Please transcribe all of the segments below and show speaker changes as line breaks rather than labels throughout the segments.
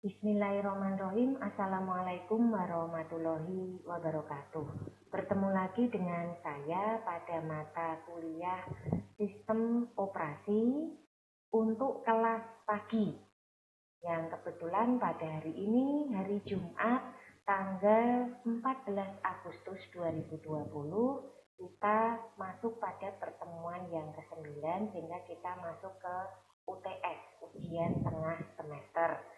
Bismillahirrahmanirrahim. Assalamualaikum warahmatullahi wabarakatuh. Bertemu lagi dengan saya pada mata kuliah Sistem Operasi untuk kelas pagi. Yang kebetulan pada hari ini, hari Jumat, tanggal 14 Agustus 2020, kita masuk pada pertemuan yang ke-9 sehingga kita masuk ke UTS, ujian tengah semester.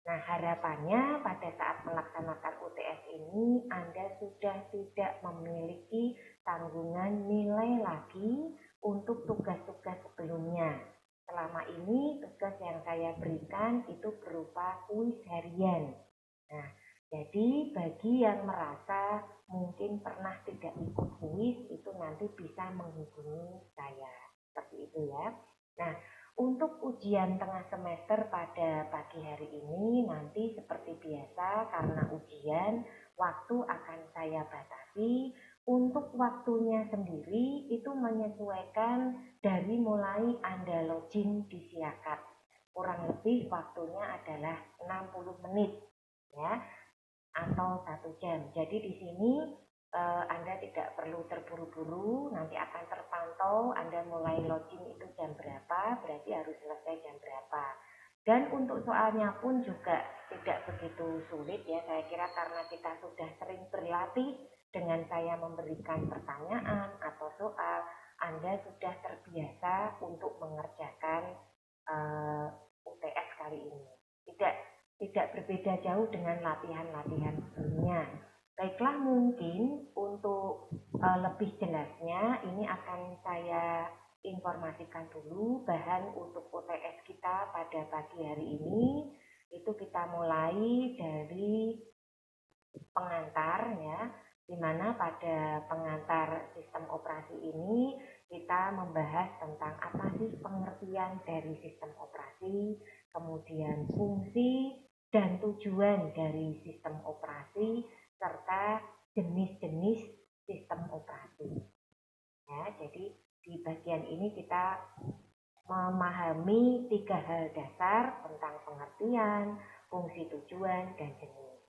Nah, harapannya pada saat melaksanakan UTS ini Anda sudah tidak memiliki tanggungan nilai lagi untuk tugas-tugas sebelumnya. Selama ini tugas yang saya berikan itu berupa kuis harian. Nah, jadi bagi yang merasa mungkin pernah tidak ikut kuis itu nanti bisa menghubungi saya. Seperti itu ya. Nah, untuk ujian tengah semester pada pagi hari ini nanti seperti biasa karena ujian waktu akan saya batasi. Untuk waktunya sendiri itu menyesuaikan dari mulai Anda login di Siakat. Kurang lebih waktunya adalah 60 menit ya atau 1 jam. Jadi di sini Anda tidak perlu terburu-buru, nanti akan terpantau Anda mulai login itu jam berapa, berarti harus selesai jam berapa. Dan untuk soalnya pun juga tidak begitu sulit ya, saya kira karena kita sudah sering berlatih dengan saya memberikan pertanyaan atau soal, Anda sudah terbiasa untuk mengerjakan UTS kali ini. Tidak berbeda jauh dengan latihan-latihan sebelumnya. Baiklah, mungkin untuk lebih jelasnya ini akan saya informasikan dulu bahan untuk UTS kita pada pagi hari ini. Itu kita mulai dari pengantar ya, di mana pada pengantar sistem operasi ini kita membahas tentang apa sih pengertian dari sistem operasi, kemudian fungsi dan tujuan dari sistem operasi serta jenis-jenis sistem operasi. Ya, jadi di bagian ini kita memahami 3 hal dasar tentang pengertian, fungsi, tujuan, dan jenis.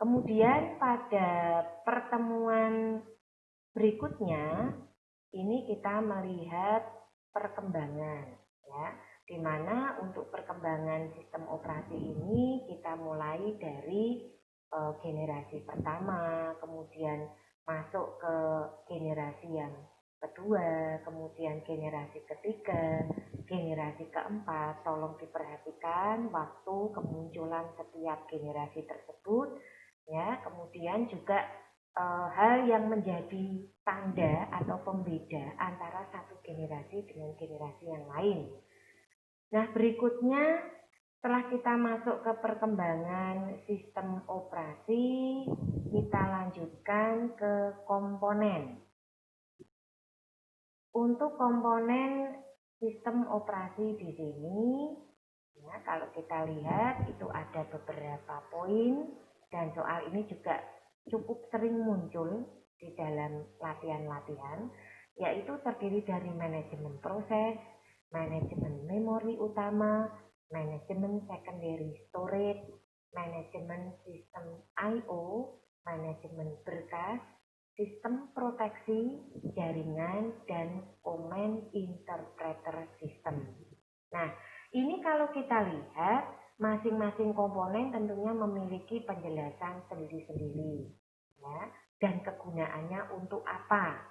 Kemudian pada pertemuan berikutnya ini kita melihat perkembangan ya, di mana untuk perkembangan sistem operasi ini kita mulai dari generasi pertama, kemudian masuk ke generasi yang kedua, kemudian generasi ketiga, generasi keempat. Tolong diperhatikan waktu kemunculan setiap generasi tersebut ya. Kemudian juga hal yang menjadi tanda atau pembeda antara satu generasi dengan generasi yang lain. Nah, berikutnya setelah kita masuk ke perkembangan sistem operasi, kita lanjutkan ke komponen. Untuk komponen sistem operasi di sini, ya, kalau kita lihat itu ada beberapa poin dan soal ini juga cukup sering muncul di dalam latihan-latihan, yaitu terdiri dari manajemen proses, manajemen memori utama, manajemen secondary storage, manajemen sistem I/O, manajemen berkas, sistem proteksi jaringan, dan command interpreter system. Nah, ini kalau kita lihat masing-masing komponen tentunya memiliki penjelasan sendiri-sendiri ya, dan kegunaannya untuk apa.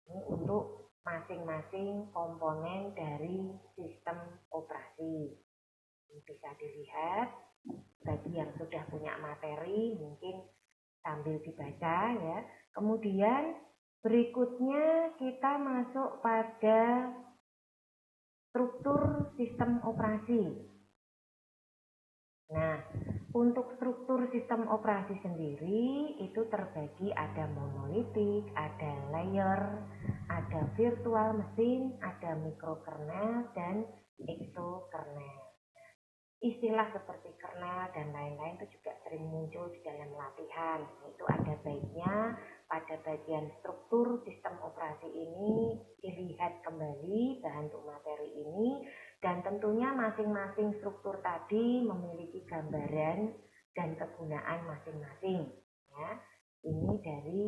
Ini untuk masing-masing komponen dari sistem operasi. Ini bisa dilihat bagi yang sudah punya materi mungkin sambil dibaca ya. Kemudian berikutnya kita masuk pada struktur sistem operasi. Nah, untuk struktur sistem operasi sendiri itu terbagi ada monolitik, ada layer, ada virtual mesin, ada microkernel, dan exokernel. Istilah seperti kernel dan lain-lain itu juga sering muncul di dalam latihan. Itu ada baiknya pada bagian struktur sistem operasi ini dilihat kembali bahan untuk materi ini Dan tentunya masing-masing struktur tadi memiliki gambaran dan kegunaan masing-masing. Ya, ini dari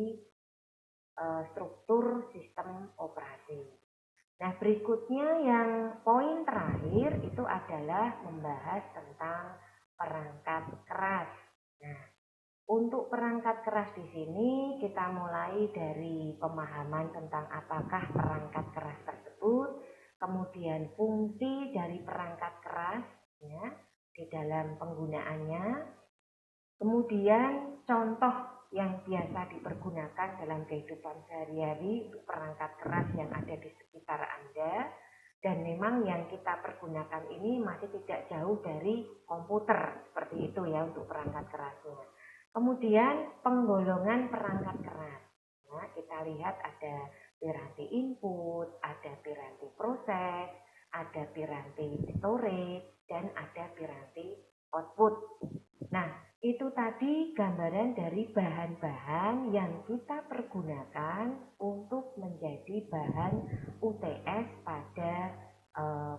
struktur sistem operasi. Nah, berikutnya yang poin terakhir itu adalah membahas tentang perangkat keras. Nah, untuk perangkat keras di sini kita mulai dari pemahaman tentang apakah perangkat keras tersebut, kemudian fungsi dari perangkat keras ya, di dalam penggunaannya, kemudian contoh yang biasa dipergunakan dalam kehidupan sehari-hari untuk perangkat keras yang ada di sekitar Anda, dan memang yang kita pergunakan ini masih tidak jauh dari komputer, seperti itu ya untuk perangkat kerasnya. Kemudian penggolongan perangkat keras. Nah, kita lihat ada piranti input, ada piranti proses, ada piranti storage, dan ada piranti output. Nah, itu tadi gambaran dari bahan-bahan yang kita pergunakan untuk menjadi bahan UTS pada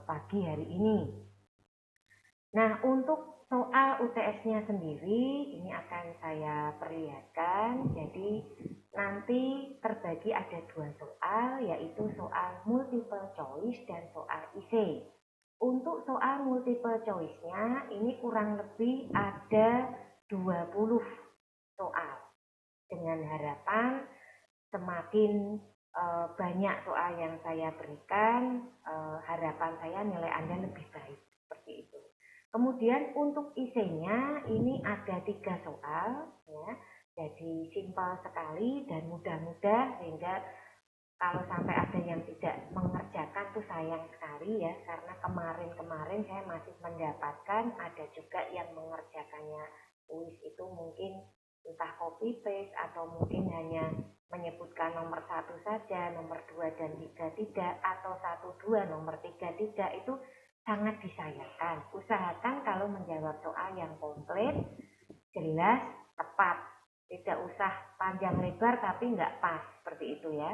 pagi hari ini. Nah, untuk soal UTS-nya sendiri ini akan saya perlihatkan. Jadi nanti terbagi ada 2 soal, yaitu soal multiple choice dan soal IC. Untuk soal multiple choice-nya ini kurang lebih ada 20 soal. Dengan harapan semakin banyak soal yang saya berikan, harapan saya nilai Anda lebih baik, seperti itu. Kemudian untuk IC-nya ini ada 3 soal ya. Jadi simpel sekali dan mudah-mudah, sehingga kalau sampai ada yang tidak mengerjakan tuh sayang sekali ya, karena kemarin saya masih mendapatkan ada juga yang mengerjakannya tulis itu mungkin entah copy paste atau mungkin hanya menyebutkan nomor 1 saja, nomor 2 dan 3 tidak, atau 1 2 nomor 3 tidak. Itu sangat disayangkan. Usahakan kalau menjawab soal yang komplit, jelas, tepat, tidak usah panjang lebar tapi nggak pas, seperti itu ya.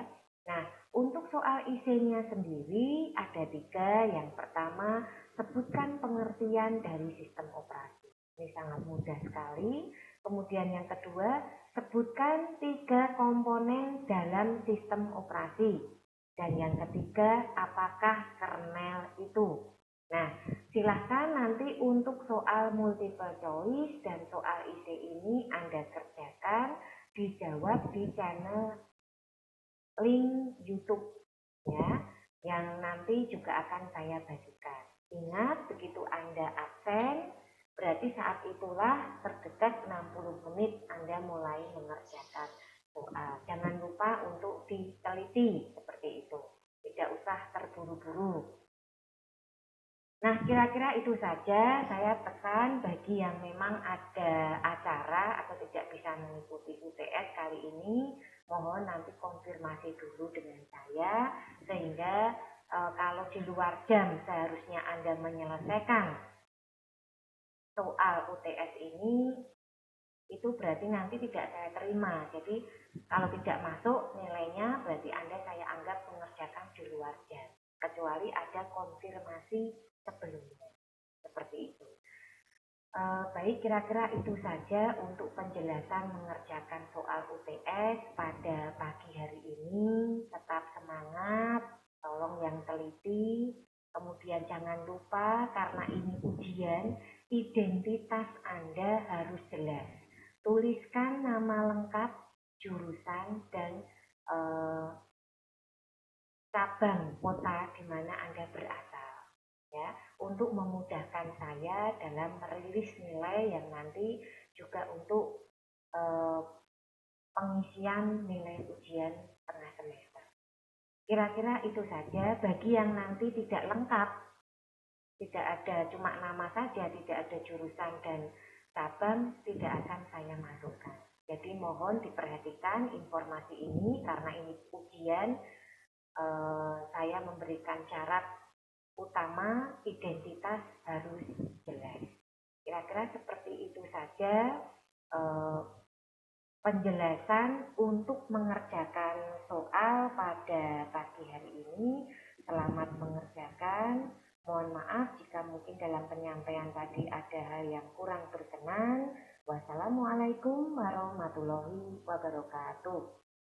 Nah, untuk soal IC-nya sendiri ada 3. Yang pertama, sebutkan pengertian dari sistem operasi. Ini sangat mudah sekali. Kemudian yang kedua, sebutkan 3 komponen dalam sistem operasi. Dan yang ketiga, apakah kernel itu? Nah, silahkan nanti untuk soal multiple choice dan soal IC ini Anda kerjakan, dijawab di channel link YouTube ya, yang nanti juga akan saya bagikan. Ingat, begitu Anda absen, berarti saat itulah terdekat 60 menit Anda mulai mengerjakan soal. Jangan lupa untuk diteliti seperti itu. Tidak usah terburu-buru. Nah, kira-kira itu saja saya pesan bagi yang memang ada acara atau tidak bisa mengikuti UTS kali ini, mohon nanti konfirmasi dulu dengan saya, sehingga kalau di luar jam seharusnya Anda menyelesaikan soal UTS ini, itu berarti nanti tidak saya terima. Jadi kalau tidak masuk nilainya, berarti Anda saya anggap mengerjakan di luar jam, kecuali ada konfirmasi sebelumnya, seperti itu. Baik, kira-kira itu saja untuk penjelasan mengerjakan soal UTS pada pagi hari ini. Tetap semangat, tolong yang teliti. Kemudian jangan lupa, karena ini ujian, identitas Anda harus jelas. Tuliskan nama lengkap, jurusan, dan cabang kota di mana Anda berasal, ya, untuk memudahkan saya dalam merilis nilai yang nanti juga untuk pengisian nilai ujian tengah semester. Kira-kira itu saja. Bagi yang nanti tidak lengkap, tidak ada cuma nama saja, tidak ada jurusan dan cabang, tidak akan saya masukkan. Jadi mohon diperhatikan informasi ini, karena ini ujian. Saya memberikan syarat utama, identitas harus jelas. Kira-kira seperti itu saja penjelasan untuk mengerjakan soal pada pagi hari ini. Selamat mengerjakan. Mohon maaf jika mungkin dalam penyampaian tadi ada hal yang kurang berkenan. Wassalamualaikum warahmatullahi wabarakatuh.